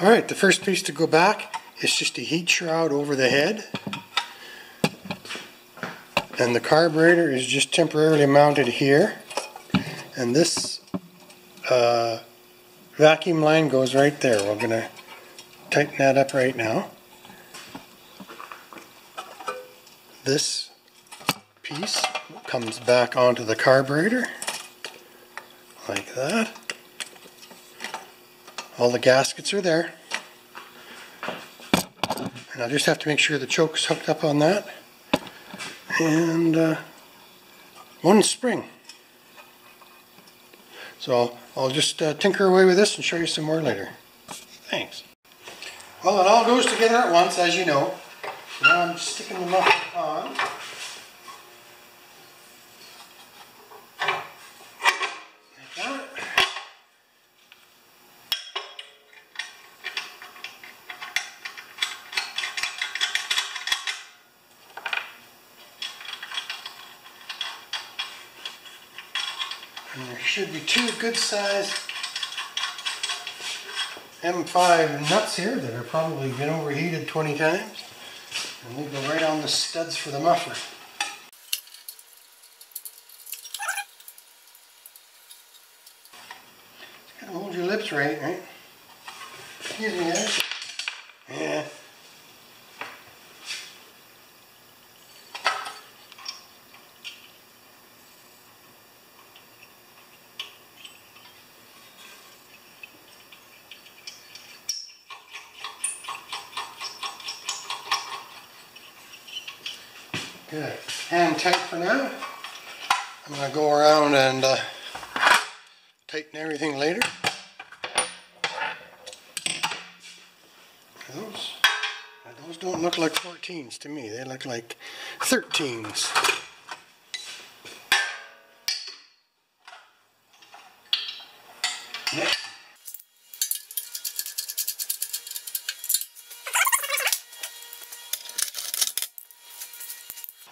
Alright, the first piece to go back is just a heat shroud over the head. And the carburetor is just temporarily mounted here. And this vacuum line goes right there. We're going to tighten that up right now. This piece comes back onto the carburetor like that. All the gaskets are there. And I just have to make sure the choke's hooked up on that. And one spring. So I'll just tinker away with this and show you some more later. Thanks. Well, it all goes together at once, as you know. Now I'm sticking the muffler on. Like that. And there should be two good size M5 nuts here that have probably been overheated 20 times. And they go right on the studs for the muffler. Just gotta hold your lips right? Excuse me, guys. Yeah. Good. Hand tight for now. I'm going to go around and tighten everything later. Those don't look like 14s to me. They look like 13s. Yep.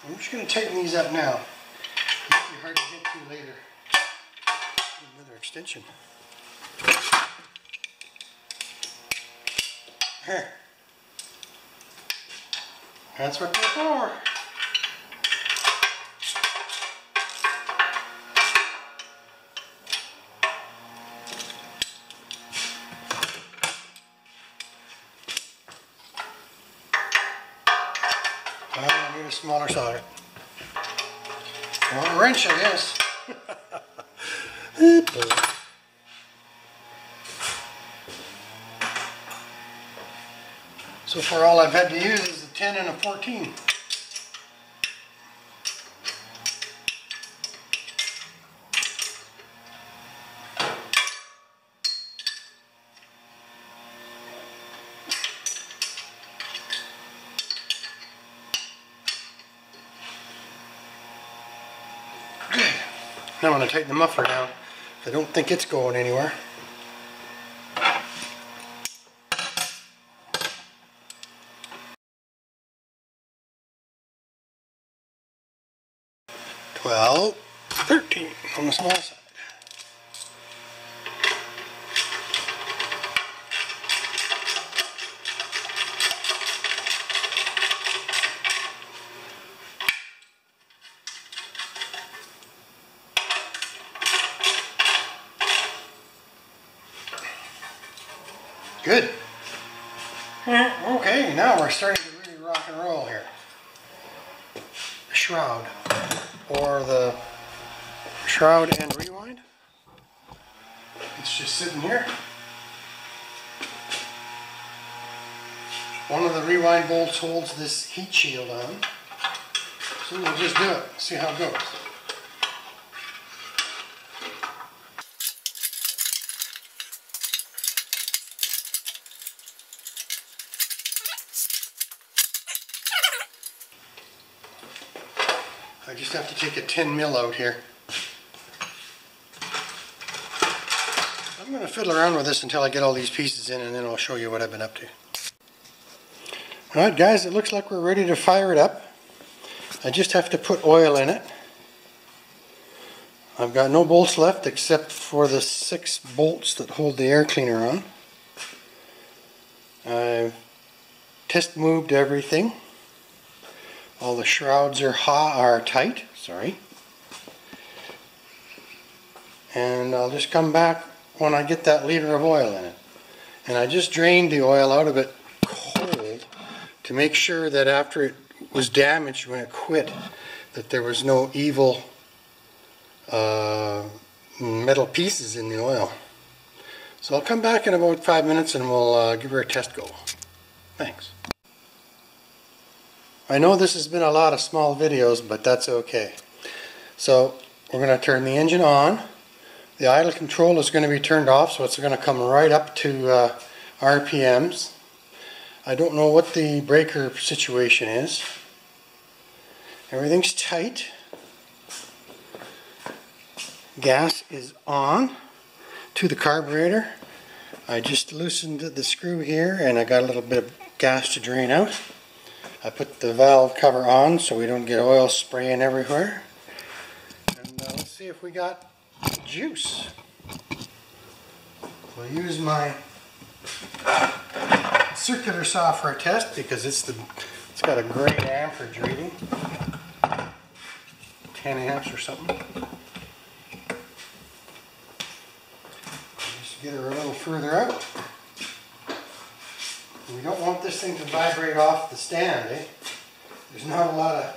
I'm just going to tighten these up now. It might be hard to get to later. Another extension. Here. That's what they're for. I need a smaller socket. Or a wrench, I guess. So far all I've had to use is a 10 and a 14. Now I'm going to tighten the muffler down. I don't think it's going anywhere. Well, 13 on the small side. Good. Okay, now we're starting to really rock and roll here. The shroud, or the shroud and rewind. It's just sitting here. One of the rewind bolts holds this heat shield on. So we'll just do it, see how it goes. I just have to take a 10 mil out here. I'm going to fiddle around with this until I get all these pieces in, and then I'll show you what I've been up to. Alright guys, it looks like we're ready to fire it up. I just have to put oil in it. I've got no bolts left except for the 6 bolts that hold the air cleaner on. test moved everything. All the shrouds are tight, sorry. And I'll just come back when I get that liter of oil in it. And I just drained the oil out of it cold to make sure that after it was damaged when it quit, that there was no evil metal pieces in the oil. So I'll come back in about 5 minutes and we'll give her a test go. Thanks. I know this has been a lot of small videos, but that's okay. So we're going to turn the engine on. The idle control is going to be turned off, so it's going to come right up to RPMs. I don't know what the breaker situation is. Everything's tight. Gas is on to the carburetor. I just loosened the screw here and I got a little bit of gas to drain out. I put the valve cover on so we don't get oil spraying everywhere. And let's see if we got juice. We'll use my circular saw for a test because it's got a great amperage reading. 10 amps or something. Just get her a little further out. We don't want this thing to vibrate off the stand, eh? There's not a lot of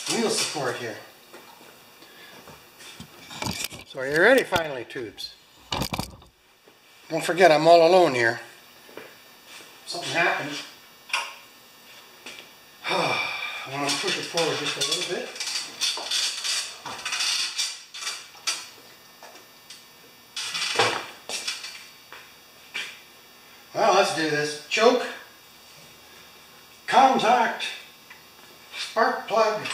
wheel support here. So are you ready finally, tubes? Don't forget I'm all alone here. Something happened. I want to push it forward just a little bit. Well, let's do this. Choke, contact, spark plug.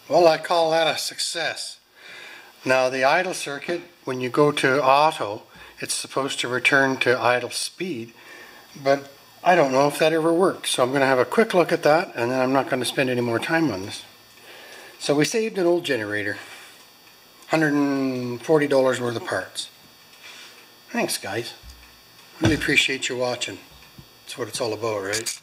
Well, I call that a success. Now the idle circuit, when you go to auto, it's supposed to return to idle speed, but I don't know if that ever worked. So I'm going to have a quick look at that and then I'm not going to spend any more time on this. So we saved an old generator. $140 worth of parts. Thanks guys. Really appreciate you watching. That's what it's all about, right?